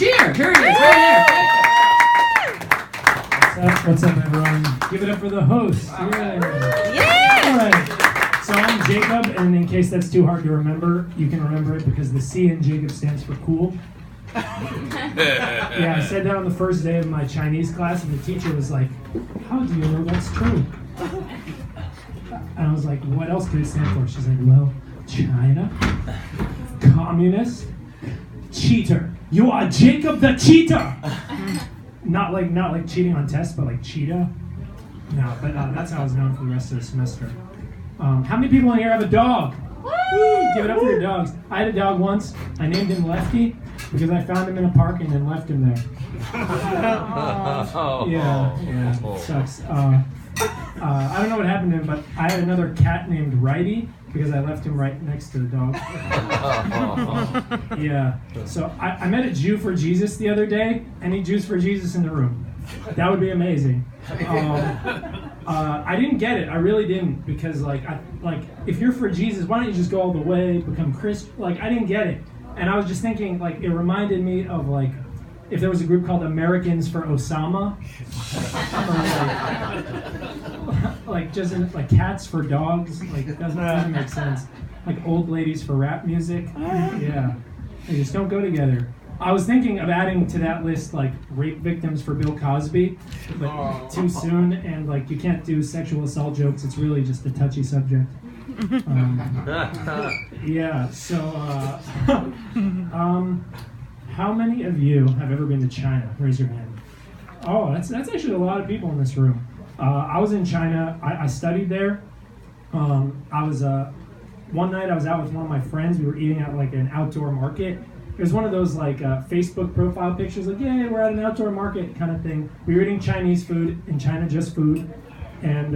Cheer! Here it is, right there. What's up, everyone? Give it up for the host. Yeah! All right. So I'm Jacob, and in case that's too hard to remember, you can remember it because the C in Jacob stands for cool. Yeah, I said that on the first day of my Chinese class, and the teacher was like, "How do you know that's true?" And I was like, "What else could it stand for?" She's like, "Well, China, communist, cheater. You are Jacob the cheater." Not like cheating on tests, but like cheetah. No, but that's how I was known for the rest of the semester. How many people in here have a dog? Woo! Give it up for your dogs. I had a dog once. I named him Lefty because I found him in a park and then left him there. Yeah, it sucks. I don't know what happened to him, but I had another cat named Righty because I left him right next to the dog. Yeah. So I met a Jew for Jesus the other day. Any Jews for Jesus in the room? That would be amazing. I didn't get it. I really didn't, because if you're for Jesus, why don't you just go all the way, become Christian? I didn't get it, and I was just thinking, it reminded me of if there was a group called Americans for Osama, just cats for dogs. Doesn't make sense. Old ladies for rap music. Yeah, they just don't go together. I was thinking of adding to that list rape victims for Bill Cosby, but too soon, and you can't do sexual assault jokes. It's really just a touchy subject. Yeah. So, how many of you have ever been to China? Raise your hand. Oh, that's actually a lot of people in this room. I was in China. I studied there. One night I was out with one of my friends. We were eating at an outdoor market. It was one of those Facebook profile pictures, yeah, we're at an outdoor market kind of thing. We were eating Chinese food in China, just food, and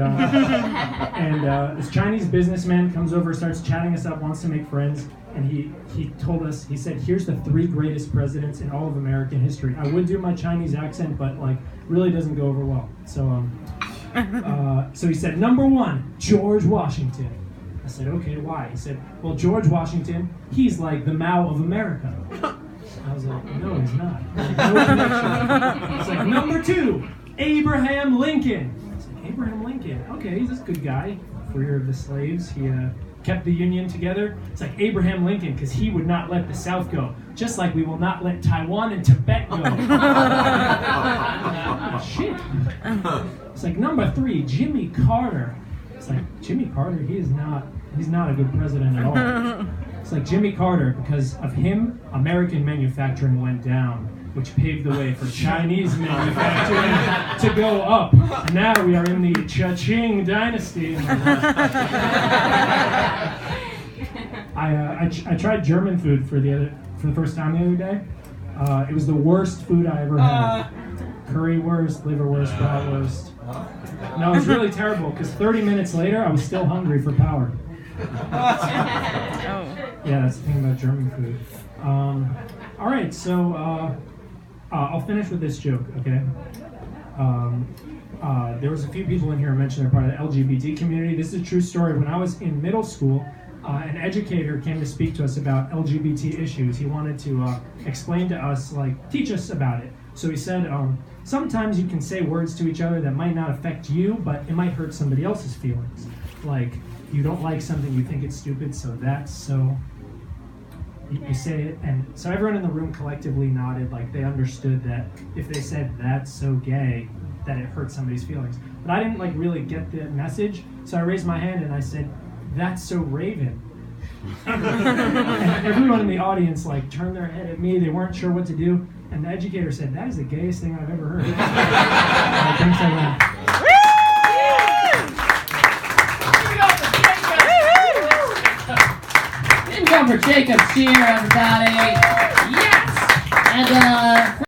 this Chinese businessman comes over, starts chatting us up, wants to make friends, and he told us, he said, "Here's the 3 greatest presidents in all of American history." I would do my Chinese accent, but really doesn't go over well. So so he said, "Number 1, George Washington." I said, "Okay, why?" He said, "Well, George Washington, he's like the Mao of America." I was like, "No, he's not. No connection." It's "Number 2, Abraham Lincoln." I said, "Abraham Lincoln? Okay, he's a good guy. Freer of the slaves. He kept the Union together." It's Abraham Lincoln, because he would not let the South go, just like we will not let Taiwan and Tibet go. Shit. It's "Number 3, Jimmy Carter." It's Jimmy Carter, he's not a good president at all. It's Jimmy Carter, because of him, American manufacturing went down, which paved the way for Chinese manufacturing to go up. And now we are in the Cha-Ching dynasty. I tried German food for the first time the other day. It was the worst food I ever had. Currywurst, liverwurst, bratwurst. No, it was really terrible, because 30 minutes later, I was still hungry for power. Yeah, that's the thing about German food. All right, so I'll finish with this joke, okay? There was a few people in here who mentioned they're part of the LGBT community. This is a true story. When I was in middle school, an educator came to speak to us about LGBT issues. He wanted to explain to us, teach us about it. So he said, sometimes you can say words to each other that might not affect you, but it might hurt somebody else's feelings. You don't like something, you think it's stupid, so that's so... You say it, and so everyone in the room collectively nodded, they understood that if they said "that's so gay," that it hurt somebody's feelings. But I didn't really get the message, so I raised my hand and I said, "That's so Raven." And everyone in the audience turned their head at me. They weren't sure what to do, and the educator said, "That is the gayest thing I've ever heard." Thanks, everyone. Give it up for Jacob Cheer, everybody. Yes! And